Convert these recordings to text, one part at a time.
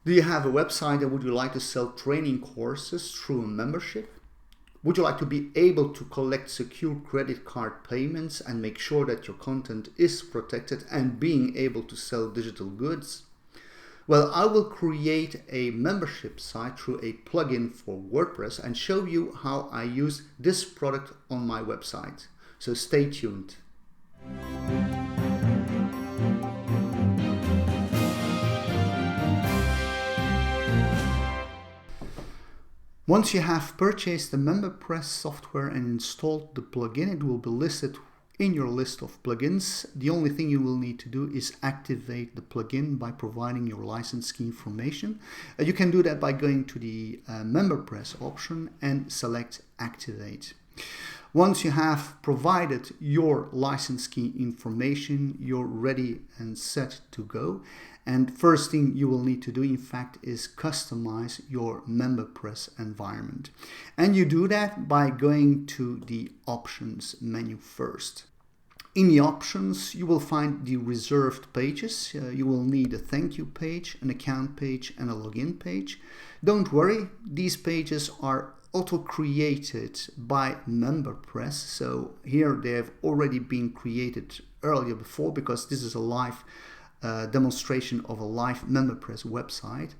Do you have a website and would you like to sell training courses through a membership? Would you like to be able to collect secure credit card payments and make sure that your content is protected and being able to sell digital goods? Well, I will create a membership site through a plugin for WordPress and show you how I use this product on my website. So stay tuned. Once you have purchased the MemberPress software and installed the plugin, it will be listed in your list of plugins. The only thing you will need to do is activate the plugin by providing your license key information. You can do that by going to the MemberPress option and select Activate. Once you have provided your license key information, you're ready and set to go. And first thing you will need to do, in fact, is customize your MemberPress environment. And you do that by going to the Options menu first. In the options, you will find the reserved pages. You will need a thank you page, an account page, and a login page. Don't worry, these pages are auto-created by MemberPress. So here they have already been created earlier before, because this is a live demonstration of a live MemberPress website,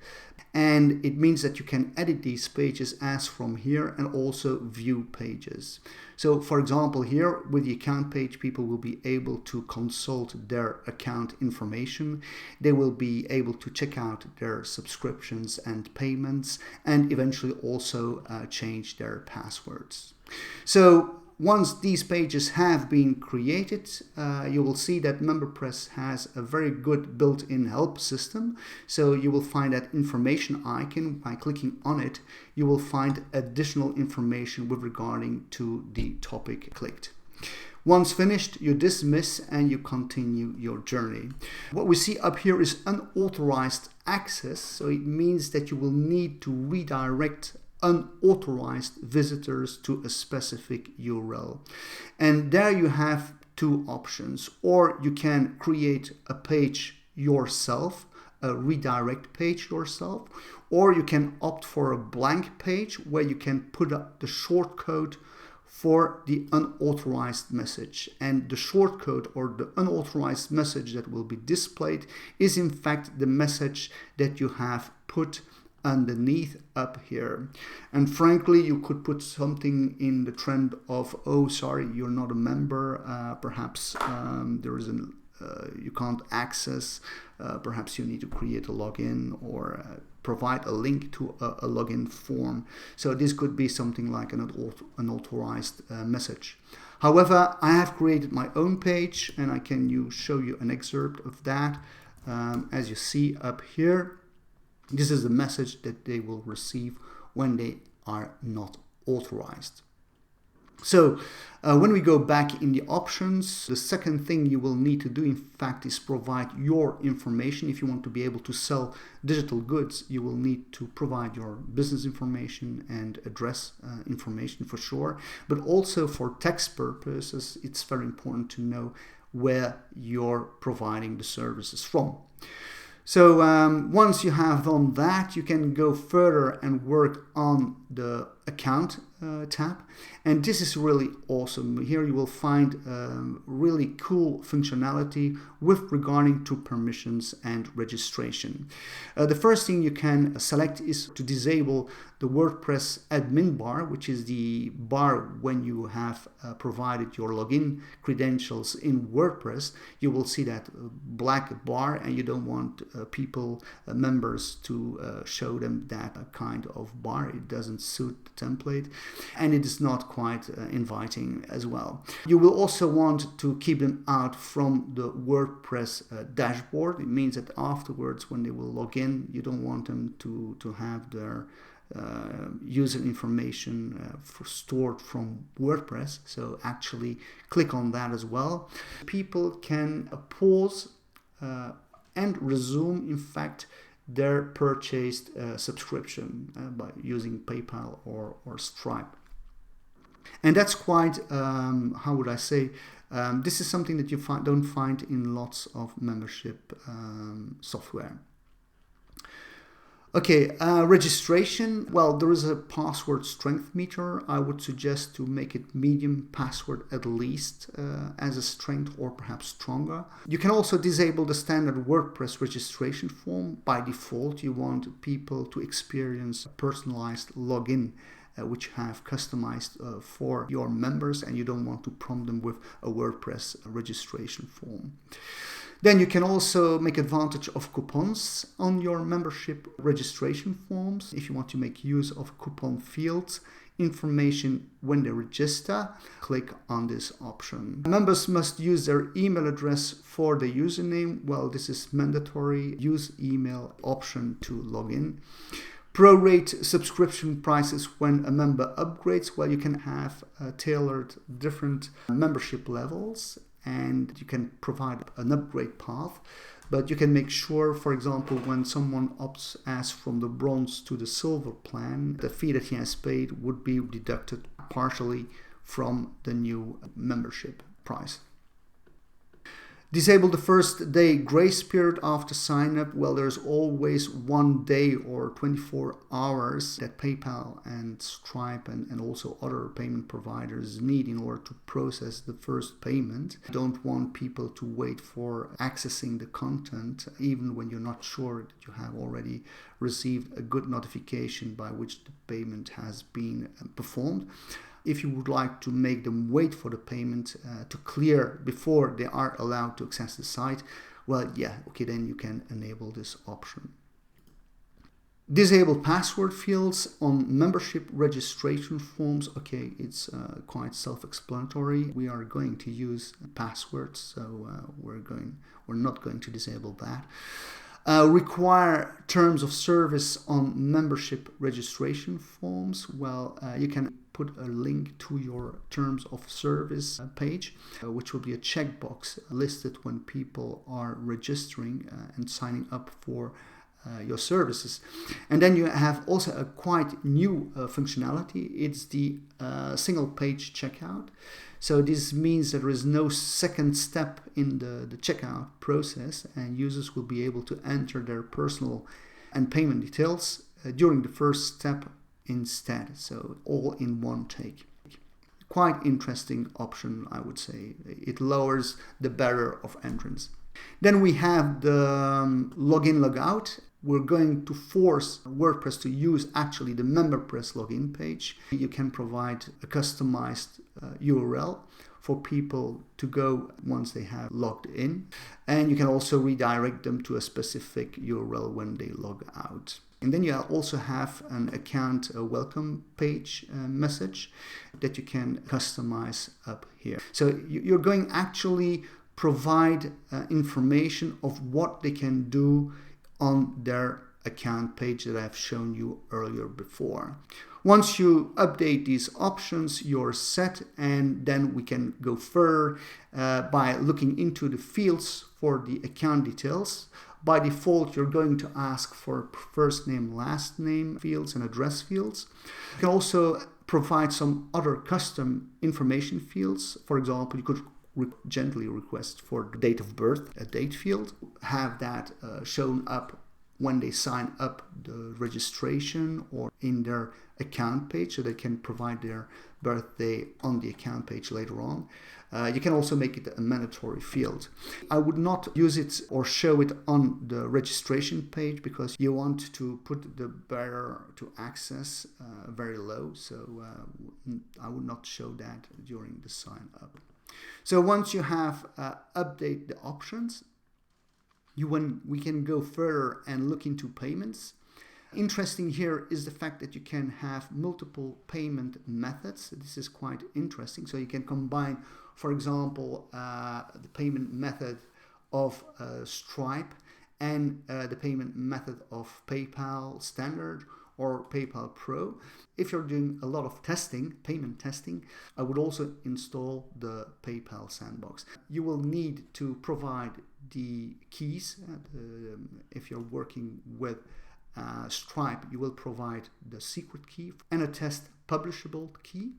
and it means that you can edit these pages as from here and also view pages. So for example, here with the account page, people will be able to consult their account information. They will be able to check out their subscriptions and payments, and eventually also change their passwords. So once these pages have been created, you will see that MemberPress has a very good built-in help system. So you will find that information icon. By clicking on it, you will find additional information with regarding to the topic clicked. Once finished, you dismiss and you continue your journey. What we see up here is unauthorized access. So it means that you will need to redirect unauthorized visitors to a specific URL. And there you have two options. Or you can create a page yourself, a redirect page yourself, or you can opt for a blank page where you can put up the shortcode for the unauthorized message. And the shortcode or the unauthorized message that will be displayed is in fact the message that you have put underneath up here. And frankly, you could put something in the trend of, oh, sorry, you're not a member, perhaps there is an you can't access, perhaps you need to create a login or provide a link to a login form. So this could be something like an unauthorized message. However, I have created my own page and I can show you an excerpt of that. As you see up here, this is the message that they will receive when they are not authorized. So when we go back in the options, the second thing you will need to do, in fact, is provide your information. If you want to be able to sell digital goods, you will need to provide your business information and address information for sure. But also for tax purposes, it's very important to know where you're providing the services from. So once you have done that, you can go further and work on the account tab. And this is really awesome. Here you will find really cool functionality with regarding to permissions and registration. The first thing you can select is to disable the WordPress admin bar, which is the bar when you have provided your login credentials in WordPress. You will see that black bar, and you don't want people, members, to show them that kind of bar. It doesn't suit the template, and it is not quite inviting as well. You will also want to keep them out from the WordPress dashboard. It means that afterwards, when they will log in, you don't want them to have their user information stored from WordPress. So actually click on that as well. People can pause and resume, in fact, their purchased subscription by using PayPal or Stripe. And that's quite, how would I say, this is something that you don't find in lots of membership software. Okay, registration. Well, there is a password strength meter. I would suggest to make it medium password at least as a strength, or perhaps stronger. You can also disable the standard WordPress registration form. By default, you want people to experience a personalized login which have customized for your members, and you don't want to prompt them with a WordPress registration form. Then you can also make advantage of coupons on your membership registration forms. If you want to make use of coupon fields information when they register, click on this option. Members must use their email address for the username. Well, this is mandatory. Use email option to log in. Prorate subscription prices when a member upgrades. Well, you can have tailored different membership levels, and you can provide an upgrade path, but you can make sure, for example, when someone opts as from the bronze to the silver plan, the fee that he has paid would be deducted partially from the new membership price. Disable the first day grace period after sign up. Well, there's always 1 day or 24 hours that PayPal and Stripe and also other payment providers need in order to process the first payment. You don't want people to wait for accessing the content, even when you're not sure that you have already received a good notification by which the payment has been performed. If you would like to make them wait for the payment to clear before they are allowed to access the site, well, yeah, okay, then you can enable this option. Disable password fields on membership registration forms. Okay, it's quite self-explanatory. We are going to use passwords, so we're not going to disable that. Require terms of service on membership registration forms. Well, you can put a link to your terms of service page, which will be a checkbox listed when people are registering and signing up for your services. And then you have also a quite new functionality. It's the single page checkout. So this means that there is no second step in the checkout process, and users will be able to enter their personal and payment details during the first step instead. So all in one take. Quite interesting option, I would say. It lowers the barrier of entrance. Then we have the login logout. We're going to force WordPress to use actually the MemberPress login page. You can provide a customized URL for people to go once they have logged in. And you can also redirect them to a specific URL when they log out. And then you also have an account welcome page message that you can customize up here. So you're going actually provide information of what they can do on their account page that I've shown you earlier before. Once you update these options, you're set, and then we can go further by looking into the fields for the account details. By default, you're going to ask for first name, last name fields and address fields. You can also provide some other custom information fields. For example, you could gently request for the date of birth, a date field, have that shown up when they sign up the registration or in their account page, so they can provide their birthday on the account page later on. You can also make it a mandatory field. I would not use it or show it on the registration page because you want to put the barrier to access very low, so I would not show that during the sign up. So once you have update the options, we can go further and look into payments. Interesting here is the fact that you can have multiple payment methods. This is quite interesting. So you can combine, for example, the payment method of Stripe and the payment method of PayPal Standard or PayPal Pro. If you're doing a lot of testing, payment testing, I would also install the PayPal Sandbox. You will need to provide the keys. If you're working with Stripe, you will provide the secret key and a test publishable key.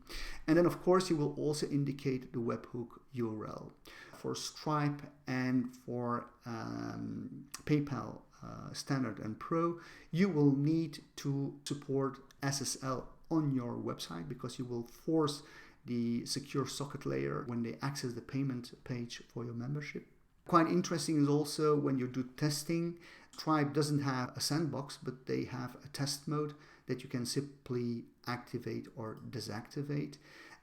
And then, of course, you will also indicate the webhook URL. For Stripe and for PayPal Standard and Pro, you will need to support SSL on your website, because you will force the secure socket layer when they access the payment page for your membership. Quite interesting is also when you do testing, Stripe doesn't have a sandbox, but they have a test mode that you can simply activate or deactivate.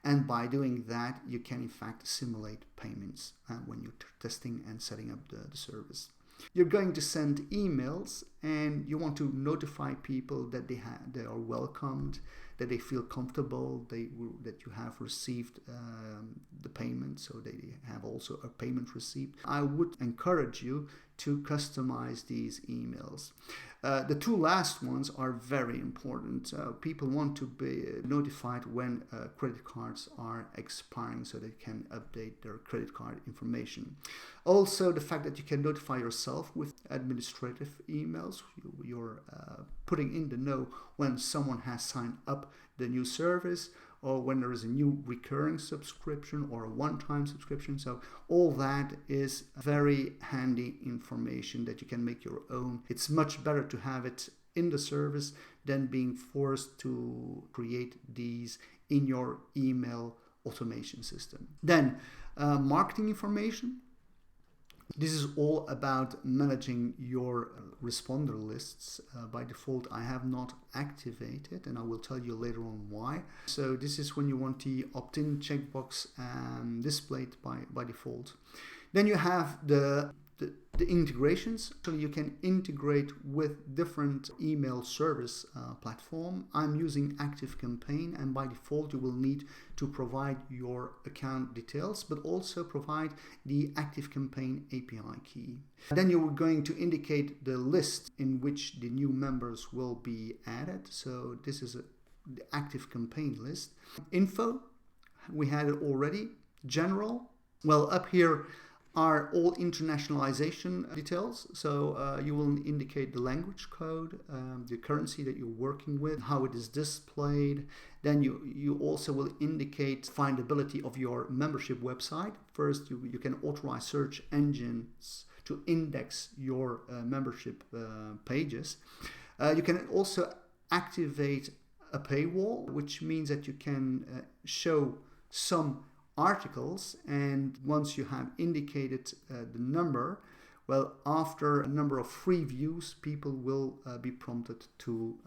And by doing that, you can in fact simulate payments when you're testing and setting up the service. You're going to send emails, and you want to notify people that they are welcomed, that they feel comfortable, that you have received the payment, so they have also a payment receipt. I would encourage you to customize these emails. The two last ones are very important. People want to be notified when credit cards are expiring, so they can update their credit card information. Also, the fact that you can notify yourself with administrative emails. You're putting in the know when someone has signed up the new service, or when there is a new recurring subscription or a one-time subscription. So all that is very handy information that you can make your own. It's much better to have it in the service than being forced to create these in your email automation system. Then marketing information. This is all about managing your responder lists. By default, I have not activated, and I will tell you later on why. So this is when you want the opt-in checkbox displayed by default. Then you have the integrations, so you can integrate with different email service platform. I'm using ActiveCampaign, and by default you will need to provide your account details, but also provide the ActiveCampaign API key. Then you're going to indicate the list in which the new members will be added. So this is the ActiveCampaign list. Info, we had it already. General, well, up here are all internationalization details. So you will indicate the language code, the currency that you're working with, how it is displayed. Then you also will indicate findability of your membership website. First, you can authorize search engines to index your membership pages. You can also activate a paywall, which means that you can show some articles, and once you have indicated the number, well, after a number of free views, people will be prompted to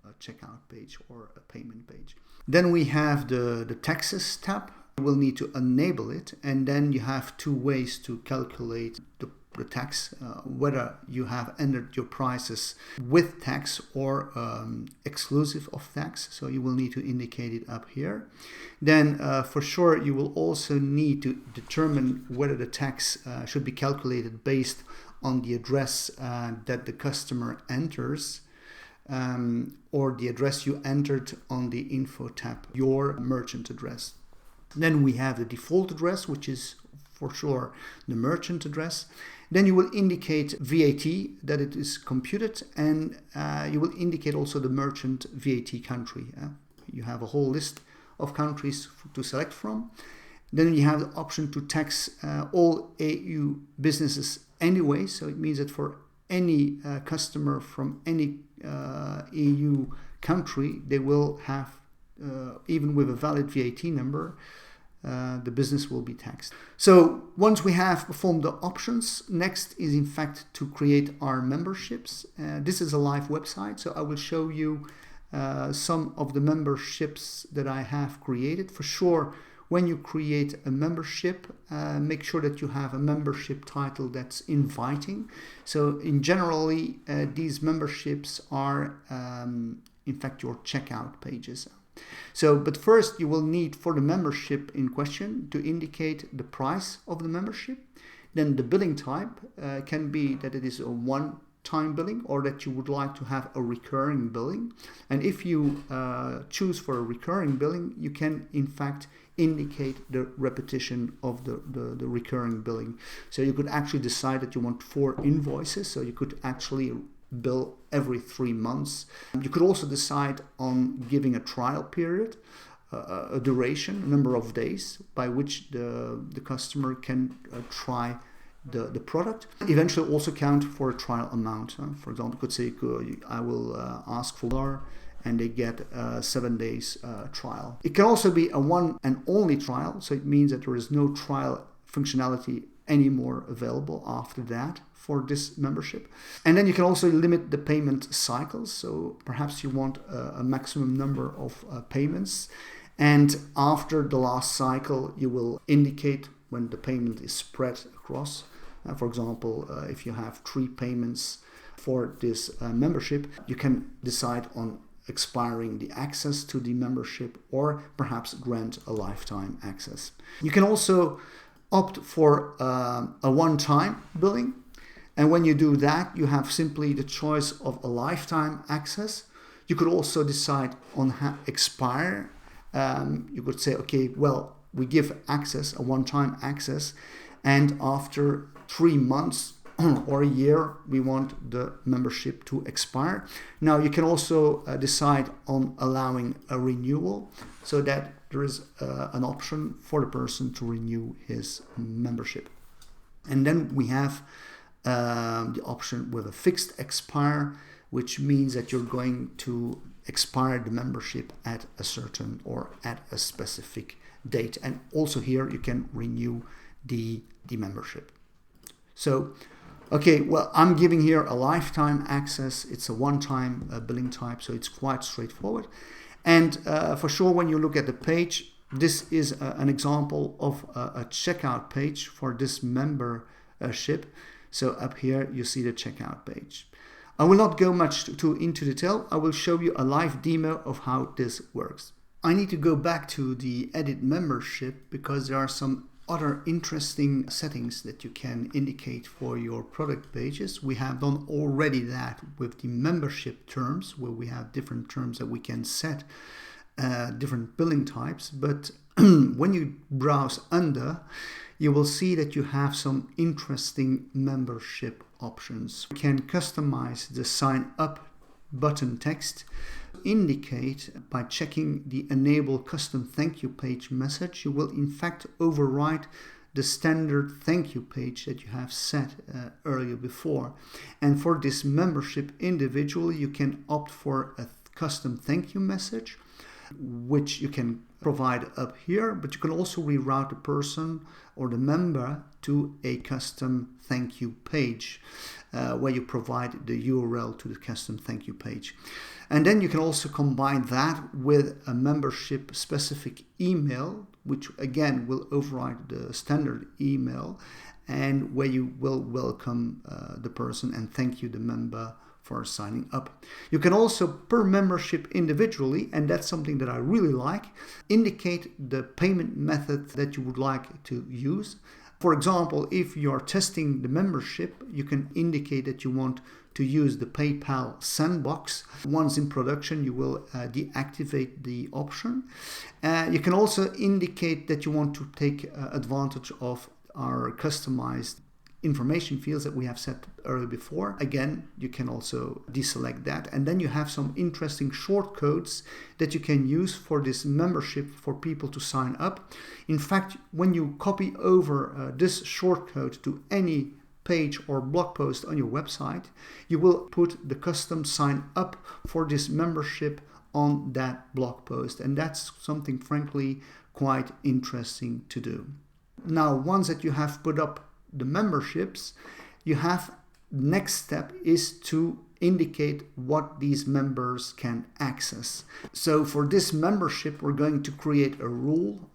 a checkout page or a payment page. Then we have the taxes tab. You will need to enable it, and then you have two ways to calculate the tax, whether you have entered your prices with tax or exclusive of tax. So you will need to indicate it up here. Then for sure you will also need to determine whether the tax should be calculated based on the address that the customer enters, or the address you entered on the info tab, your merchant address. Then we have the default address, which is for sure the merchant address. Then you will indicate VAT that it is computed, and you will indicate also the merchant VAT country. You have a whole list of countries to select from. Then you have the option to tax all EU businesses anyway. So it means that for any customer from any EU country, they will have, even with a valid VAT number, the business will be taxed. So once we have performed the options, next is in fact to create our memberships. This is a live website, so I will show you some of the memberships that I have created. For sure, when you create a membership, make sure that you have a membership title that's inviting. So in generally, these memberships are in fact your checkout pages. So, but first you will need for the membership in question to indicate the price of the membership. Then the billing type can be that it is a one-time billing, or that you would like to have a recurring billing. And if you choose for a recurring billing, you can in fact indicate the repetition of the recurring billing. So you could actually decide that you want 4 invoices, so you could actually bill every 3 months. You could also decide on giving a trial period, a duration, a number of days by which the customer can try the product. Eventually also count for a trial amount. For example, you could say, I will ask for $1 and they get a 7 days trial. It can also be a one and only trial, so it means that there is no trial functionality anymore available after that for this membership. And then you can also limit the payment cycles. So perhaps you want a maximum number of payments, and after the last cycle you will indicate when the payment is spread across. For example, if you have 3 payments for this membership, you can decide on expiring the access to the membership or perhaps grant a lifetime access. You can also opt for a one-time billing, and when you do that you have simply the choice of a lifetime access. You could also decide on expire. You could say, okay, well, we give access, a one-time access, and after 3 months or a year we want the membership to expire. Now you can also decide on allowing a renewal, so that there is an option for the person to renew his membership. And then we have the option with a fixed expire, which means that you're going to expire the membership at a certain or at a specific date. And also here you can renew the membership. So, okay, well, I'm giving here a lifetime access. It's a one-time billing type, so it's quite straightforward. And for sure, when you look at the page, this is an example of a checkout page for this membership. So up here, you see the checkout page. I will not go much into detail. I will show you a live demo of how this works. I need to go back to the edit membership because there are some other interesting settings that you can indicate for your product pages. We have done already that with the membership terms, where we have different terms that we can set different billing types. But when you browse under, you will see that you have some interesting membership options. You can customize the sign up button text, indicate by checking the enable custom thank you page message. You will in fact override the standard thank you page that you have set earlier before. And for this membership individually, you can opt for a custom thank you message, which you can provide up here, but you can also reroute the person or the member to a custom thank you page where you provide the URL to the custom thank you page. And then you can also combine that with a membership specific email, which again will override the standard email, and where you will welcome the person and thank you the member for signing up. You can also, per membership individually, and that's something that I really like, indicate the payment method that you would like to use. For example, if you're testing the membership, you can indicate that you want to use the PayPal sandbox. Once in production, you will deactivate the option. You can also indicate that you want to take advantage of our customized information fields that we have set earlier before. Again, you can also deselect that, and then you have some interesting shortcodes that you can use for this membership for people to sign up. In fact, when you copy over this shortcode to any page or blog post on your website, you will put the custom sign up for this membership on that blog post, and that's something frankly quite interesting to do. Now, once that you have put up the memberships, you have next step is to indicate what these members can access. So for this membership, we're going to create a rule.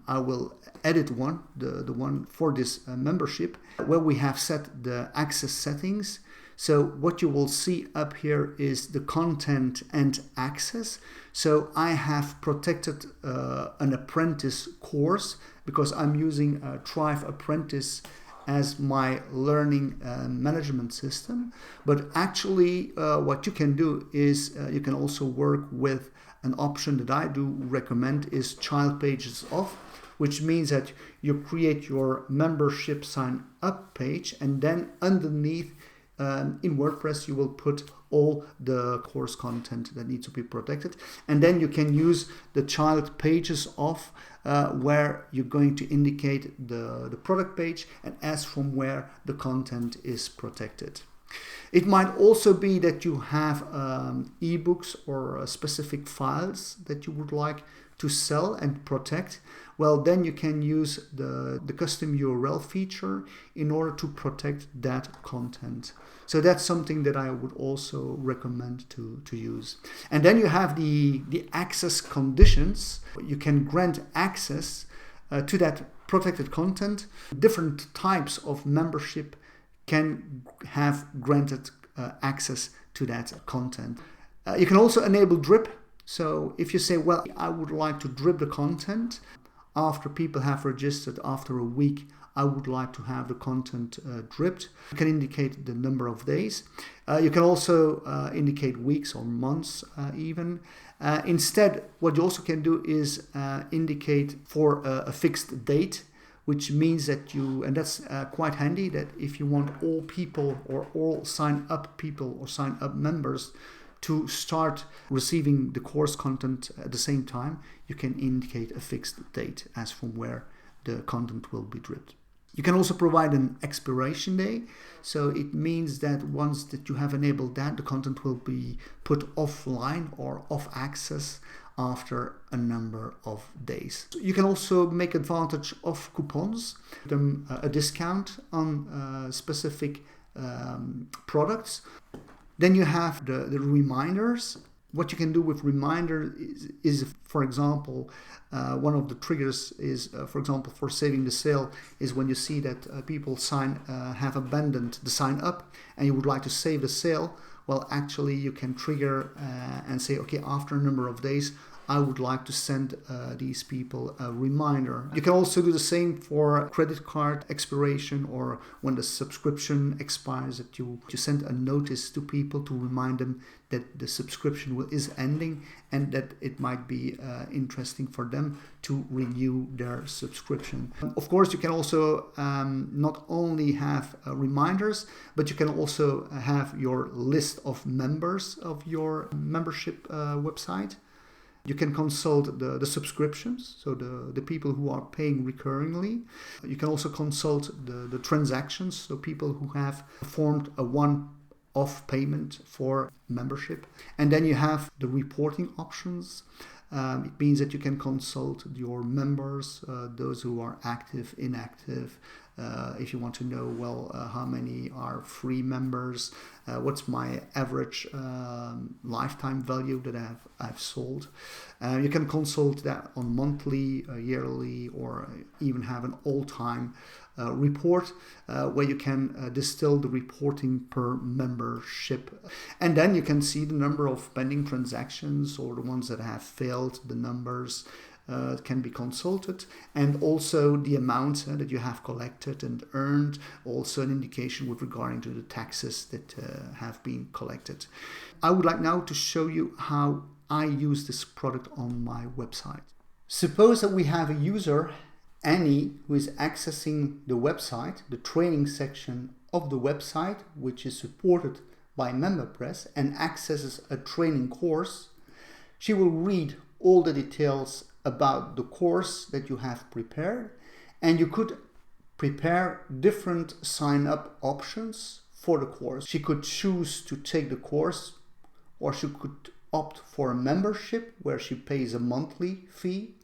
I will edit one, the one for this membership, where we have set the access settings. So what you will see up here is the content and access. So I have protected an apprentice course because I'm using Thrive Apprentice as my learning management system. But actually what you can do is you can also work with an option that I do recommend is child pages off, which means that you create your membership sign up page, and then underneath in WordPress you will put all the course content that needs to be protected. And then you can use the child pages of where you're going to indicate the product page and as from where the content is protected. It might also be that you have ebooks or specific files that you would like to sell and protect. Well, then you can use the custom URL feature in order to protect that content. So that's something that I would also recommend to use. And then you have the access conditions. You can grant access to that protected content. Different types of membership can have granted access to that content. You can also enable drip. So if you say, well, I would like to drip the content after people have registered after a week, I would like to have the content dripped. You can indicate the number of days. You can also indicate weeks or months even. Instead, what you also can do is indicate for a fixed date, which means that and that's quite handy, that if you want all people or all sign up people or sign up members to start receiving the course content at the same time, you can indicate a fixed date as from where the content will be dripped. You can also provide an expiration day. So it means that once that you have enabled that, the content will be put offline or off access after a number of days. You can also make advantage of coupons, them a discount on specific products. Then you have the reminders. What you can do with reminder is for example, one of the triggers is, for example, for saving the sale is when you see that people have abandoned the sign up and you would like to save the sale. Well, actually you can trigger and say, okay, after a number of days, I would like to send these people a reminder. You can also do the same for credit card expiration or when the subscription expires, that you send a notice to people to remind them that the subscription is ending and that it might be interesting for them to renew their subscription. Of course, you can also not only have reminders, but you can also have your list of members of your membership website. You can consult the subscriptions, so the people who are paying recurringly. You can also consult the transactions, so people who have performed a one-off payment for membership. And then you have the reporting options. It means that you can consult your members, those who are active, inactive. If you want to know, well, how many are free members, what's my average lifetime value that I've sold. You can consult that on monthly, yearly, or even have an all-time report where you can distill the reporting per membership. And then you can see the number of pending transactions or the ones that have failed, the numbers. Can be consulted, and also the amount that you have collected and earned, also an indication with regarding to the taxes that have been collected. I would like now to show you how I use this product on my website. Suppose that we have a user, Annie, who is accessing the website, the training section of the website, which is supported by MemberPress, and accesses a training course. She will read all the details about the course that you have prepared, and you could prepare different sign-up options for the course. She could choose to take the course, or she could opt for a membership where she pays a monthly fee,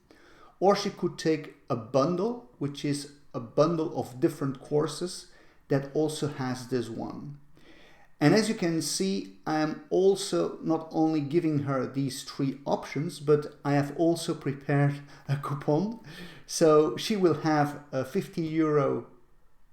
or she could take a bundle, which is a bundle of different courses that also has this one. And as you can see, I am also not only giving her these three options, but I have also prepared a coupon. So she will have a €50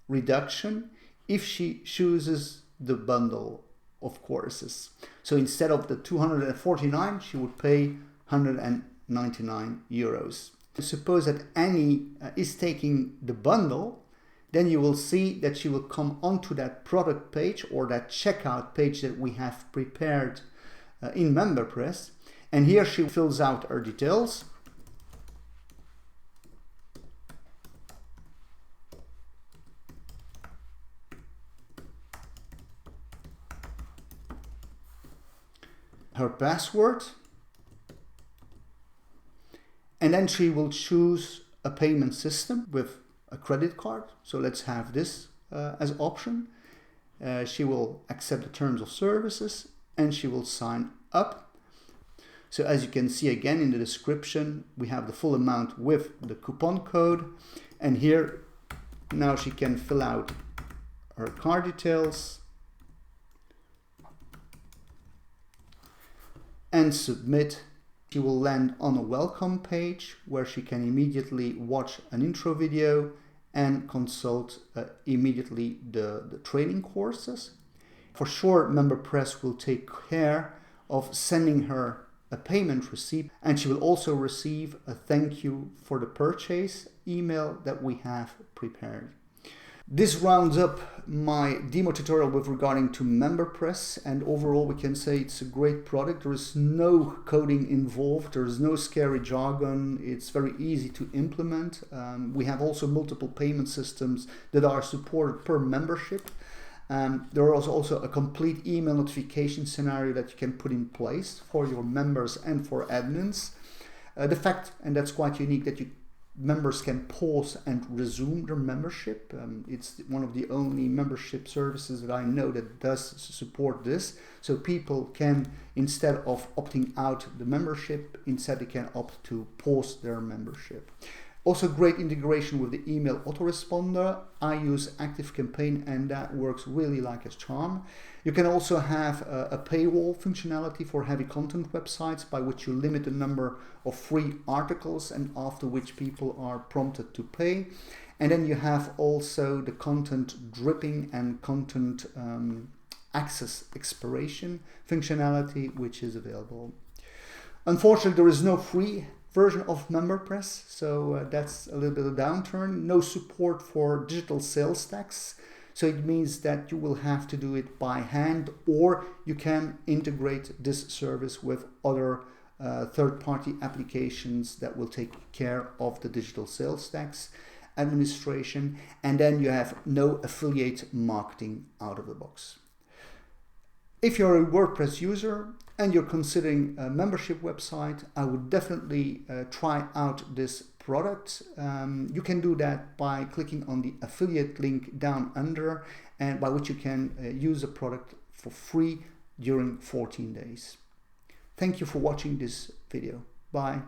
reduction if she chooses the bundle of courses. So instead of the 249, she would pay €199. Suppose that Annie is taking the bundle, then you will see that she will come onto that product page or that checkout page that we have prepared in MemberPress. And here she fills out her details. her password, and then she will choose a payment system with a credit card. So let's have this as option. She will accept the terms of services and she will sign up. So as you can see again in the description, we have the full amount with the coupon code, and here now she can fill out her card details and submit. She will land on a welcome page where she can immediately watch an intro video and consult immediately the training courses. For sure, MemberPress will take care of sending her a payment receipt, and she will also receive a thank you for the purchase email that we have prepared. This rounds up my demo tutorial with regarding to MemberPress, and overall we can say it's a great product. There is no coding involved, there is no scary jargon, it's very easy to implement. We have also multiple payment systems that are supported per membership. There is also a complete email notification scenario that you can put in place for your members and for admins. The fact, and that's quite unique, that members can pause and resume their membership. It's one of the only membership services that I know that does support this. So people can, instead of opting out the membership, instead they can opt to pause their membership. Also great integration with the email autoresponder. I use ActiveCampaign and that works really like a charm. You can also have a paywall functionality for heavy content websites, by which you limit the number of free articles and after which people are prompted to pay. And then you have also the content dripping and content access expiration functionality, which is available. Unfortunately, there is no free version of MemberPress, so that's a little bit of a downturn. No support for digital sales tax, so it means that you will have to do it by hand, or you can integrate this service with other third-party applications that will take care of the digital sales tax administration, and then you have no affiliate marketing out of the box. If you're a WordPress user and you're considering a membership website, I would definitely try out this product. You can do that by clicking on the affiliate link down under, and by which you can use the product for free during 14 days. Thank you for watching this video. Bye.